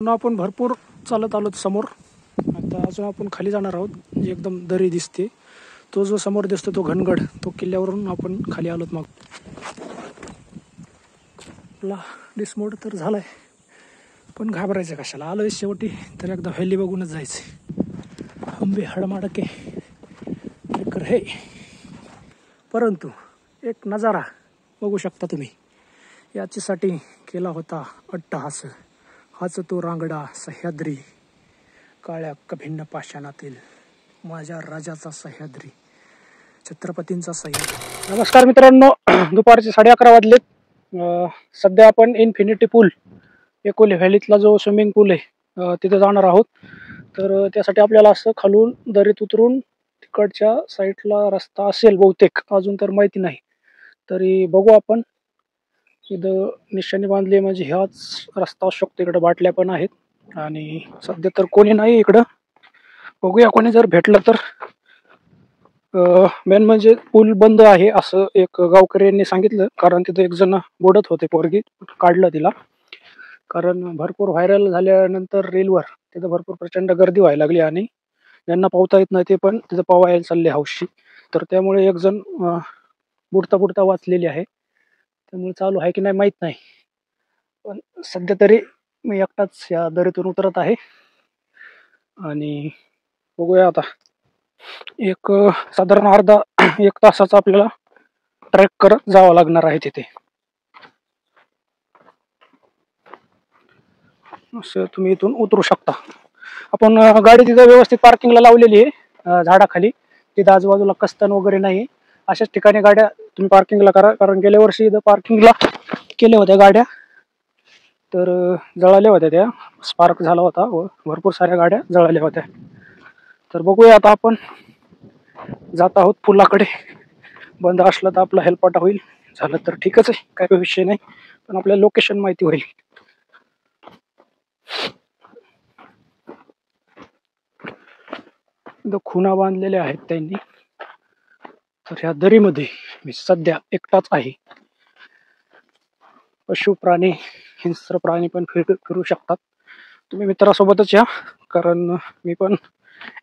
आपण भरपूर चालत आलो समोर. आता अजून आपण खाली जाणार आहोत. जी एकदम दरी दिसते, तो जो समोर दिसतो तो घनगड, तो किल्ल्यावरून आपण खाली आलोत. मग आपला डिसमोड तर झालाय, पण घाबरायचं कशाला. आलोय शेवटी तर एकदा व्हॅली बघूनच जायचं. आंबे हडमाडके कर हे, परंतु एक नजारा बघू शकता तुम्ही. याच्यासाठी केला होता अट्टहास. हाच तो रांगडा सह्याद्री, काळ्या कभिन्न पाषाणातील माझ्या राजाचा सह्याद्री, छत्रपतींचा सह्याद्री. नमस्कार मित्रांनो, दुपारचे 11:30 वाजलेत. सध्या आपण इन्फिनिटी पूल, एकोले व्हॅलीतला जो स्विमिंग पूल आहे तिथे जाणार आहोत. तर त्यासाठी आपल्याला असं खालून दरीत उतरून तिकडच्या साईडला रस्ता असेल बहुतेक, अजून तर माहिती नाही. तरी बघू आपण. इथं निशाणी बांधली म्हणजे ह्याच रस्ता असू शकतो. इकडे बाटल्या पण आहेत आणि सध्या तर कोणी नाही इकडं. बघूया कोणी जर भेटलं तर. मेन म्हणजे पूल बंद आहे असं एक गावकऱ्यांनी सांगितलं, कारण तिथं एक जण बुडत होते, पोरगी काढलं तिला. कारण भरपूर व्हायरल झाल्यानंतर रीलवर तिथं भरपूर प्रचंड गर्दी व्हायला लागली आणि ज्यांना पावता येत नाही ते पण तिथं पावायला चालले हौशी. तर त्यामुळे एक जण बुडता बुडता वाचलेली आहे. त्यामुळे चालू आहे की नाही माहीत नाही, पण सध्या तरी मी एकटाच या दरीतून उतरत आहे. आणि बघूया आता. एक साधारण अर्धा एक तासाचा आपल्याला ट्रेक करत जावं लागणार आहे तिथे. असं तुम्ही इथून उतरू शकता. आपण गाडी तिथं व्यवस्थित पार्किंगला लावलेली आहे झाडाखाली. तिथं आजूबाजूला कस्तन वगैरे नाही. अशाच ठिकाणी गाड्या तुम्ही पार्किंगला करा, कारण गेल्या वर्षी इथं पार्किंगला केल्या होत्या गाड्या, तर जळाल्या होत्या. त्या स्पार्क झाला होता व भरपूर साऱ्या गाड्या जळाल्या होत्या. तर बघूया आता आपण जात आहोत पुलाकडे. बंद असलं तर आपला हेल्पाटा होईल, झालं तर ठीकच आहे, काही विषय नाही, पण आपल्याला लोकेशन माहिती होईल. खुणा बांधलेल्या आहेत त्यांनी. तर ह्या दरीमध्ये मी सध्या एकटाच आहे. पशु प्राणी, हिंस्र प्राणी पण फिरू शकतात. तुम्ही मित्रासोबतच या, कारण मी पण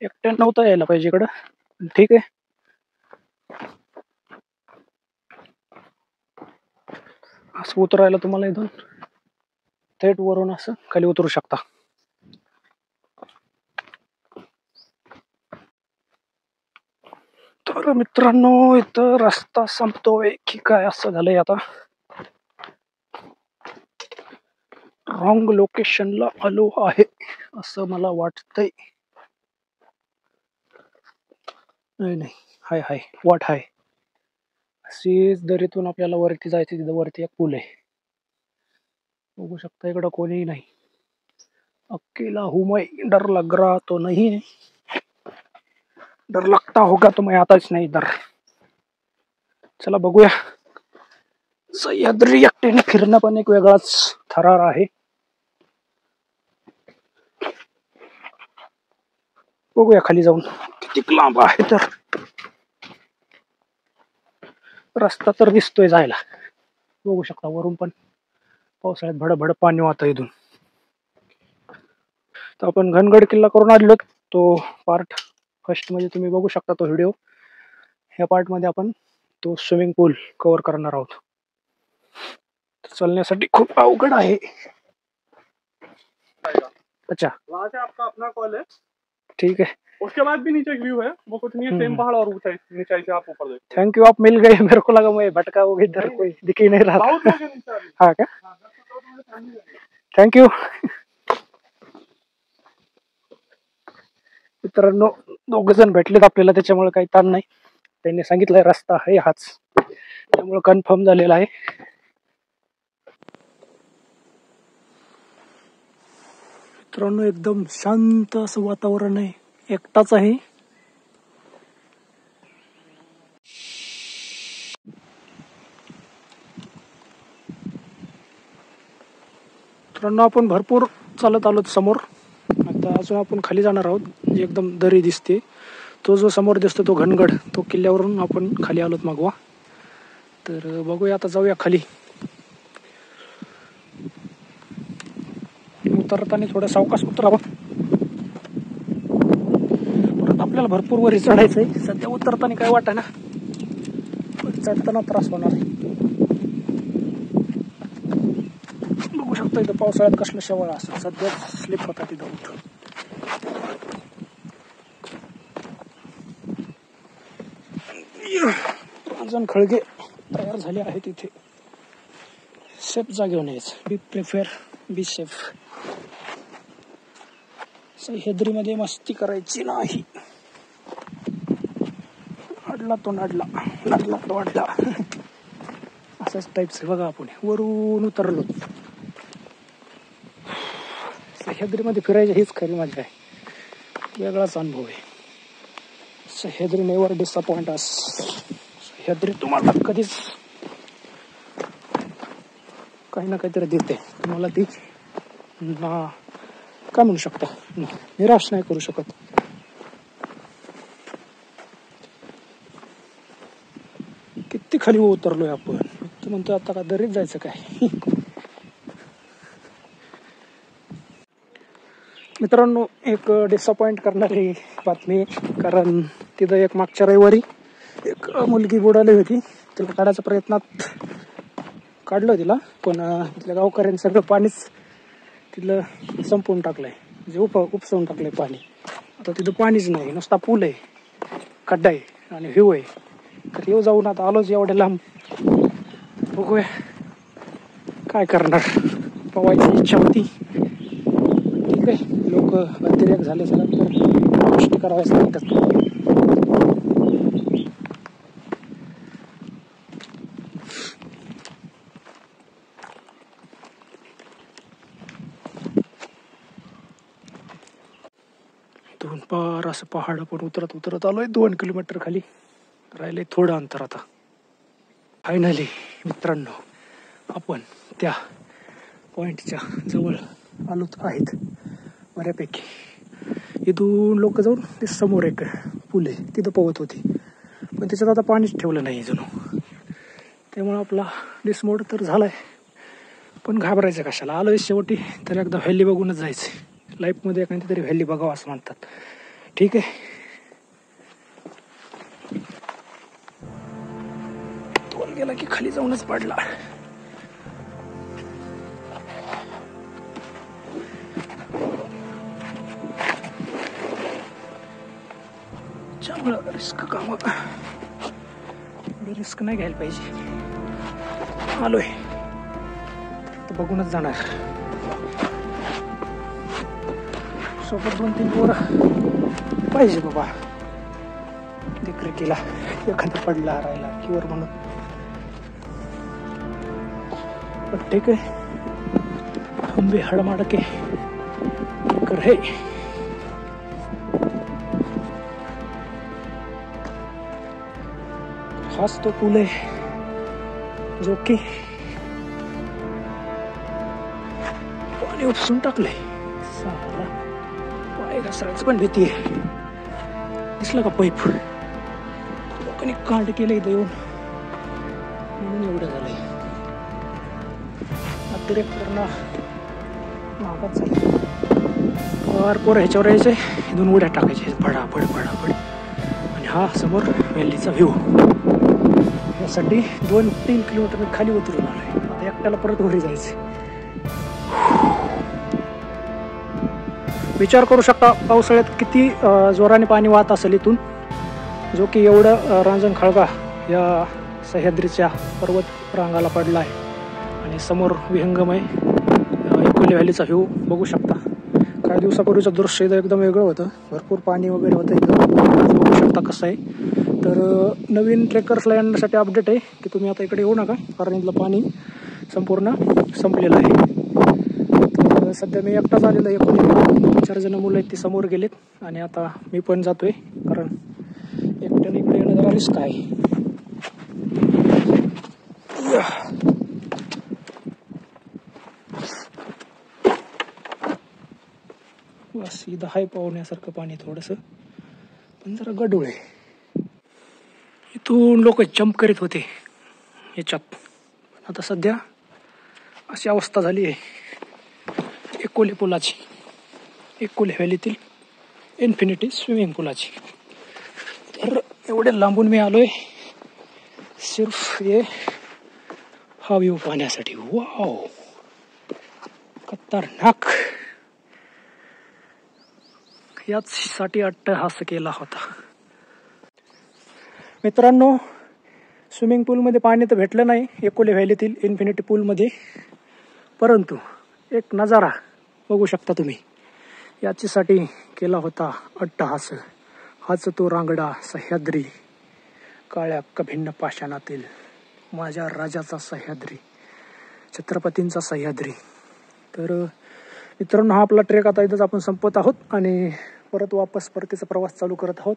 एकट्यानं नव्हता यायला पाहिजे इकडं. ठीक आहे. असं उतरायला तुम्हाला इथून थेट वरून असं खाली उतरू शकता. तर मित्रांनो, इथं रस्ता संपतोय की काय असं झालंय आता. रॉंग लोकेशनला आलो आहे असं मला वाटतंय. नाही, हाय हाय वाट हाय. अशीच दरीतून आपल्याला वरती जायचं. तिथं वरती एक पूल आहे, बघू शकता. इकडं कोणीही नाही. अकेला हूं मैं, डर लग रहा तो नहीं है, डर लगता होगा तो मैं आताच नाही डर. चला बघूया. सह्याद्री एकट्याने फिरणं पण एक वेगळाच थरार आहे. बघूया खाली जाऊन किती लांब आहे. तर रस्ता तर दिसतोय जायला, बघू शकता. वरून पण पावसाळ्यात भडभड पाणी वाहतं इथून. तर आपण घनगड किल्ला करून आलो. तो पार्ट फर्स्ट मध्ये तुम्ही बघू शकता तो व्हिडिओ. ह्या पार्ट मध्ये आपण तो स्विमिंग पूल कव्हर करणार आहोत. चलण्यासाठी खूप अवघड आहे. अच्छा, वहां से आपका अपना कॉल है. ठीक है. उसके बाद भी नीचे व्यू है, वो कुछ नहीं है, सेम पहाड़ और ऊंचाई, नीचाई से आप ऊपर देखो. थैंक यू, आप मिल गए. मेरे को लगा मैं भटका हो गई, इधर कोई दिख ही नहीं रहा. हाँ क्या, थँक्यू. मित्रांनो, दोघ जण भेटलेत आपल्याला, त्याच्यामुळे काही ताण नाही. त्यांनी सांगितलंय रस्ता आहे हाच, त्यामुळे कन्फर्म झालेला आहे. मित्रांनो, एकदम शांत असं वातावरण आहे. एकटाच आहे. मित्रांनो, आपण भरपूर चालत आलो समोर. आता अजून आपण खाली जाणार आहोत. जी एकदम दरी दिसते, तो जो समोर दिसतो तो घनगड, तो किल्ल्यावरून आपण खाली आलोत मागवा. तर बघूया आता, जाऊया खाली. उतरताना थोडं सावकाश उतरावं. परत आपल्याला भरपूर वरी चढायचंय. सध्या उतरताना काय वाटत ना, पण चढताना त्रास होणार आहे. बघू शकता इथं पावसाळ्यात कसलं शेवाळ असं सध्या स्लिप होता तिथं उठून. रांजण खळगे तयार झाले आहेत इथे. सेफ जागेवर यायचं. बी प्रिफेअर, बी सेफ. सह्याद्रीमध्ये मस्ती करायची नाही. अडला तो नडला, नडला तो अडला. असाच टाईपचं बघा. आपण वरून उतरलो. सह्याद्रीमध्ये फिरायची हीच खरी मजा आहे. वेगळाच अनुभव आहे. सह्याद्री नेवर डिसअपॉइंट अस. सह्याद्री तुम्हाला कधीच काही ना काहीतरी देते. तुम्हाला ती ना काय म्हणू शकता, निराश नाही करू शकत. किती खाली उतरलोय आपण. तू म्हणतो आता का दरीत जायचं काय. मित्रांनो, एक डिसअपॉइंट करणारी बातमी. कारण तिथं एक मागच्या रविवारी एक मुलगी बुडाली होती. तिला काढायच्या प्रयत्नात काढलं तिला, पण तिथल्या गावकऱ्यांनी सगळं पाणीच तिथलं संपवून टाकलंय. म्हणजे उपसवून टाकलंय पाणी. आता तिथं पाणीच नाही, नुसता पूल आहे, खड्डा आहे आणि व्ह्यू आहे. तर येऊ जाऊन आता आलोच एवढ्या लांब. बघूया काय करणार. पवायची इच्छा होती. ठीक आहे, लोक अतिरेक झाल्याच्या नंतर गोष्टी कराव्याच लागतात. दोन पार असं पहाड पण उतरत उतरत आलोय. 2 किलोमीटर खाली राहिले थोडं अंतर. आता फायनली मित्रांनो आपण त्या पॉइंटच्या जवळ आलोच आहेत बऱ्यापैकी. इथून लोक जाऊन ते समोर एक पूल आहे तिथं पोहत होती, पण त्याच्यात आता पाणीच ठेवलं नाही जणू. त्यामुळे आपला डिसमोड तर झालाय, पण घाबरायचं कशाला. आलोय शेवटी तर एकदा व्हॅली बघूनच जायचं. लाईफमध्ये एखादी तरी व्हॅली बघावं असं म्हणतात. ठीक आहे, तोल गेला की खाली जाऊनच पडला. त्यामुळं रिस्क काम, रिस्क नाही घ्यायला पाहिजे. आलोय तर बघूनच जाणार. सोबत 2-3 पोरं पाहिजे बाबा देखरेखीला. एखादा पडला हरायला किंवा म्हणून. पण ठीक आहे, आंबे हडमाडके कर है. हाच तो पूल आहे जो की पाणी उपसून टाकलंय. साला पाय घसरायचं पण भीती आहे. दिसला का पाईप. लोकांनी कांड केलंय इथं येऊन, म्हणून एवढं झालंय. अतिरेक करणं महागात झालं. पोरं ह्याच्यावर यायचे, 2 उड्या टाकायचे फडाफड फडाफड. आणि हा समोर व्हॅलीचा व्ह्यू. यासाठी 2-3 किलोमीटर खाली उतरून आलोय. आता एकट्याला परत वरी जायचं. विचार करू शकता पावसाळ्यात किती जोराने पाणी वाहत असेल इथून, जो की एवढं रांजण खळगा या सह्याद्रीच्या पर्वत रांगाला पडला आहे. आणि समोर विहंगमय एकोली व्हॅलीचा व्ह्यू बघू शकता. काही दिवसापूर्वीचं दृश्य इथं एकदम वेगळं होतं. भरपूर पाणी वगैरे होतं इथं. बघू शकता कसं आहे. तर नवीन ट्रेकर्सला येण्यासाठी अपडेट आहे की तुम्ही आता इकडे येऊ नका, कारण इथलं पाणी संपूर्ण संपलेलं आहे. तर सध्या मी एकटाच आलेलो आहे. 4 जण मुलं आहेत, ती समोर गेलेत आणि आता मी पण जातोय, कारण एकट्याने इकडे येणं जरा रिस्क आहे. बस इथं हाय पावण्यासारखं पाणी थोडंसं, पण जरा गढूळ आहे. इथून लोक जंप करीत होते याच्यात, आता सध्या अशी अवस्था झाली आहे. एक एकोले पुलाची, एकोले व्हॅलीतील इन्फिनिटी स्विमिंग पुलाची. तर एवढे लांबून मी आलोय सिर्फ हे हा व्ह्यू पाहण्यासाठी. वाव, खतरनाक. याचसाठी अट्टहास केला होता. मित्रांनो, स्विमिंग पूलमध्ये पाणी तर भेटलं नाही एकोले व्हॅलीतील इन्फिनिटी पूलमध्ये, परंतु एक नजारा बघू शकता तुम्ही. याच्यासाठी केला होता अट्टहास. हाच तो रांगडा सह्याद्री, काळ्या कभिन्न पाषाणातील माझ्या राजाचा सह्याद्री, छत्रपतींचा सह्याद्री. तर मित्रांनो, हा आपला ट्रेक आता इथंच आपण संपवत आहोत आणि परत वापस परतीचा प्रवास चालू करत आहोत.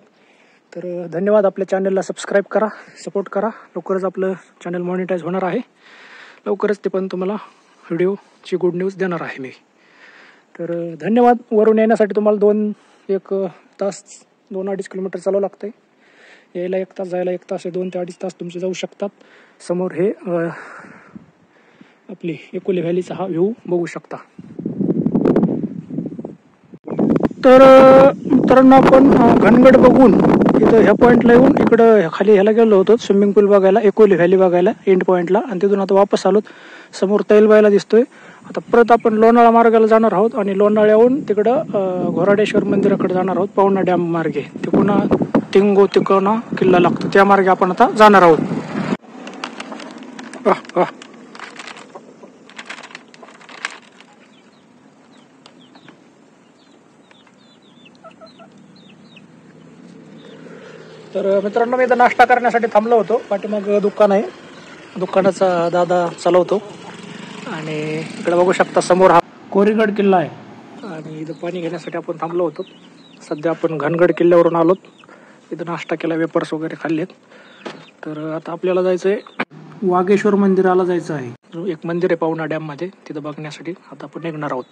तर धन्यवाद. आपल्या चॅनलला सबस्क्राईब करा, सपोर्ट करा. लवकरच आपलं चॅनल मॉनिटाईज होणार आहे. लवकरच ते पण तुम्हाला व्हिडिओची गुड न्यूज देणार आहे मी. तर धन्यवाद. वरून येण्यासाठी तुम्हाला 1 तास 2-2.5 किलोमीटर चालावं लागतं आहे. यायला 1 तास, जायला 1 तास, 2 ते 2.5 तास तुमचे जाऊ शकतात. समोर हे आपली एकोले व्हॅलीचा हा व्ह्यू बघू शकता. तर मित्रांनो, आपण घनगड बघून इथं ह्या पॉईंटला येऊन इकडं खाली ह्याला गेलो होतो स्विमिंग पूल बघायला, एकोले व्हॅली बघायला एंड पॉईंटला, आणि तिथून आता वापस आलोत. समोर तैलबायला दिसतोय. आता परत आपण लोणाळा मार्गाला जाणार आहोत आणि लोणाळ्याहून तिकडं घोराडेश्वर मंदिराकडे जाणार आहोत पवना डॅम मार्गे. तिकडून तिकोना किल्ला लागतो, त्या मार्गे आपण आता जाणार आहोत. तर मित्रांनो, मी इथं नाश्ता करण्यासाठी थांबलो होतो. पाठीमाग दुकान आहे, दुकानाचा दादा चालवतो. आणि इकडे बघू शकता समोर हा कोरीगड किल्ला आहे. आणि इथं पाणी घेण्यासाठी आपण थांबलो होतो. सध्या आपण घनगड किल्ल्यावरून आलोत. इथं नाश्ता केला, वेपर्स वगैरे खाल्लेत. तर आता आपल्याला जायचं आहे वागेश्वर मंदिराला जायचं आहे. एक मंदिर आहे पवना डॅममध्ये, तिथं बघण्यासाठी आता आपण निघणार आहोत.